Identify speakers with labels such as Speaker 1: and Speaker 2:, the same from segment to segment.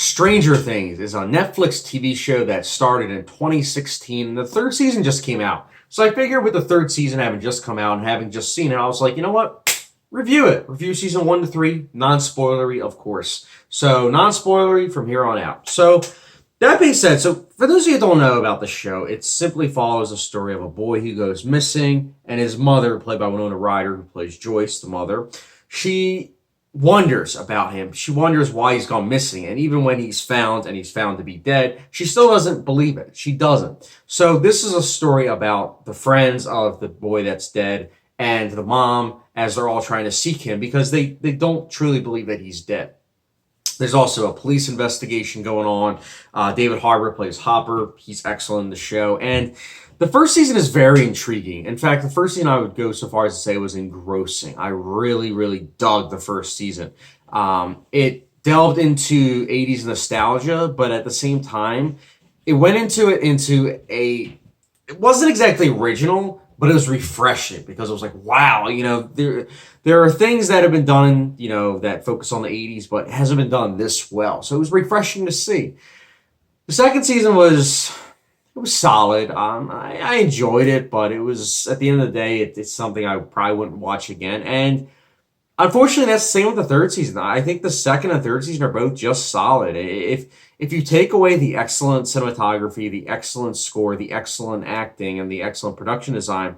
Speaker 1: Stranger Things is a Netflix TV show that started in 2016. And the third season just came out. So I figured with the third season having just come out and having just seen it, I was like, you know what? Review it. Review season 1 to 3, non-spoilery, of course. So non-spoilery from here on out. So that being said, so for those of you who don't know about the show, it simply follows a story of a boy who goes missing and his mother, played by Winona Ryder, who plays Joyce, the mother. She wonders about him. She wonders why he's gone missing. And even when he's found and he's found to be dead, she still doesn't believe it. She doesn't. So this is a story about the friends of the boy that's dead and the mom as they're all trying to seek him because they don't truly believe that he's dead. There's also a police investigation going on. David Harbour plays Hopper. He's excellent in the show. And the first season is very intriguing. In fact, the first season I would go so far as to say was engrossing. I really, really dug the first season. It delved into 80s nostalgia, but at the same time, it went into it wasn't exactly original, but it was refreshing because it was like, wow, there are things that have been done, that focus on the 80s, but it hasn't been done this well. So it was refreshing to see. The second season was solid. I enjoyed it, but it was, at the end of the day, it's something I probably wouldn't watch again. And unfortunately, that's the same with the third season. I think the second and third season are both just solid. If you take away the excellent cinematography, the excellent score, the excellent acting, and the excellent production design,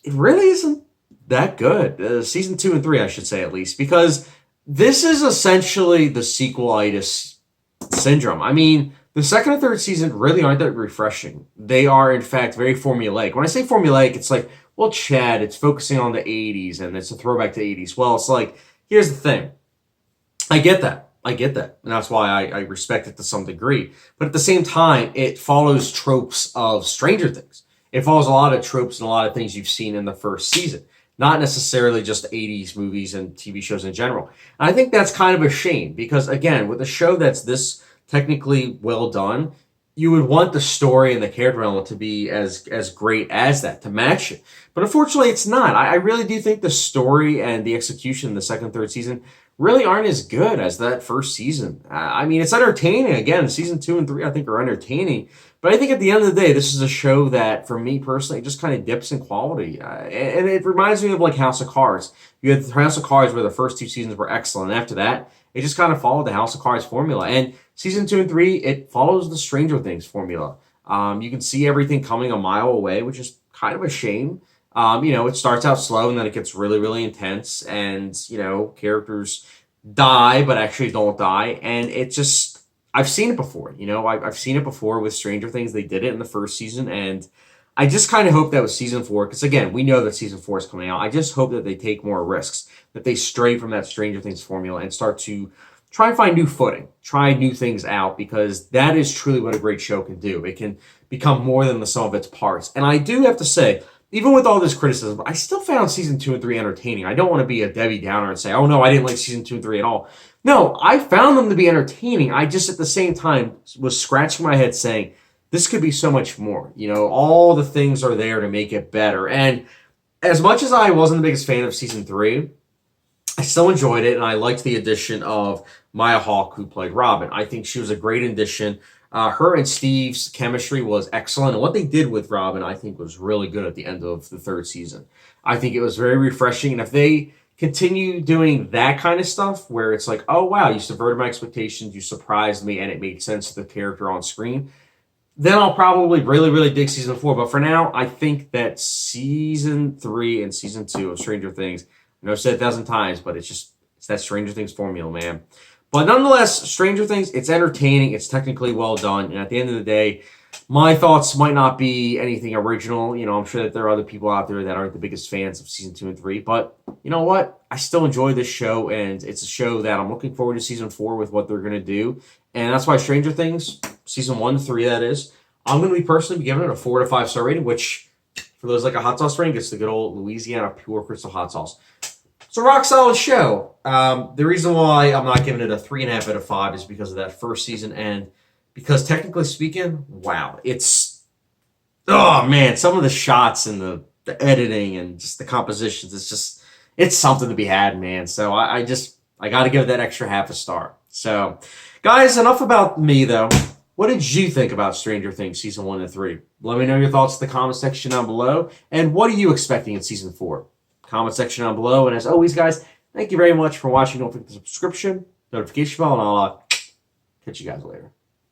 Speaker 1: it really isn't that good. Season 2 and 3, I should say, at least, because this is essentially the sequelitis syndrome. I mean, the second and third season really aren't that refreshing. They are, in fact, very formulaic. When I say formulaic, it's like, well, Chad, it's focusing on the 80s, and it's a throwback to 80s. Well, it's like, here's the thing. I get that. And that's why I respect it to some degree. But at the same time, it follows tropes of Stranger Things. It follows a lot of tropes and a lot of things you've seen in the first season. Not necessarily just 80s movies and TV shows in general. And I think that's kind of a shame because, again, with a show that's this technically well done, you would want the story and the character element to be as great as that, to match it. But unfortunately, it's not. I really do think the story and the execution in the second and third season really aren't as good as that first season. I mean, it's entertaining. Again, season 2 and 3, I think, are entertaining. But I think at the end of the day, this is a show that, for me personally, just kind of dips in quality. And it reminds me of like House of Cards. You had House of Cards where the first 2 seasons were excellent. And after that, it just kind of followed the House of Cards formula. And season 2 and 3, it follows the Stranger Things formula. You can see everything coming a mile away, which is kind of a shame. It starts out slow and then it gets really, really intense. And, characters die, but actually don't die. And it just, I've seen it before. I've seen it before with Stranger Things. They did it in the first season. And I just kind of hope that with season 4, because again, we know that season 4 is coming out. I just hope that they take more risks, that they stray from that Stranger Things formula and start to try and find new footing, try new things out, because that is truly what a great show can do. It can become more than the sum of its parts. And I do have to say, even with all this criticism, I still found season 2 and 3 entertaining. I don't want to be a Debbie Downer and say, oh no, I didn't like season 2 and 3 at all. No, I found them to be entertaining. I just at the same time was scratching my head saying, this could be so much more. All the things are there to make it better. And as much as I wasn't the biggest fan of season 3, I still enjoyed it, and I liked the addition of Maya Hawke, who played Robin. I think she was a great addition. Her and Steve's chemistry was excellent, and what they did with Robin, I think, was really good at the end of the third season. I think it was very refreshing, and if they continue doing that kind of stuff, where it's like, oh wow, you subverted my expectations, you surprised me, and it made sense to the character on screen, then I'll probably really, really dig season 4. But for now, I think that season 3 and season 2 of Stranger Things, I know I've said it 1,000 times, but it's that Stranger Things formula, man. But nonetheless, Stranger Things, it's entertaining, it's technically well done, and at the end of the day, my thoughts might not be anything original. I'm sure that there are other people out there that aren't the biggest fans of season 2 and 3, but you know what? I still enjoy this show, and it's a show that I'm looking forward to season 4 with what they're going to do, and that's why Stranger Things, season 1 to 3, that is, I'm going to be personally giving it a 4 to 5 star rating, which, for those like a hot sauce rating, it's the good old Louisiana Pure Crystal Hot Sauce. It's a rock solid show. The reason why I'm not giving it a 3.5 out of 5 is because of that first season, and because technically speaking, wow, oh man, some of the shots and the editing and just the compositions, it's something to be had, man. So I got to give it that extra half a star. So, guys, enough about me, though. What did you think about Stranger Things Season 1 and 3? Let me know your thoughts in the comment section down below. And what are you expecting in Season 4? Comment section down below. And as always, guys, thank you very much for watching. Don't forget the subscription, notification bell, and I'll catch you guys later.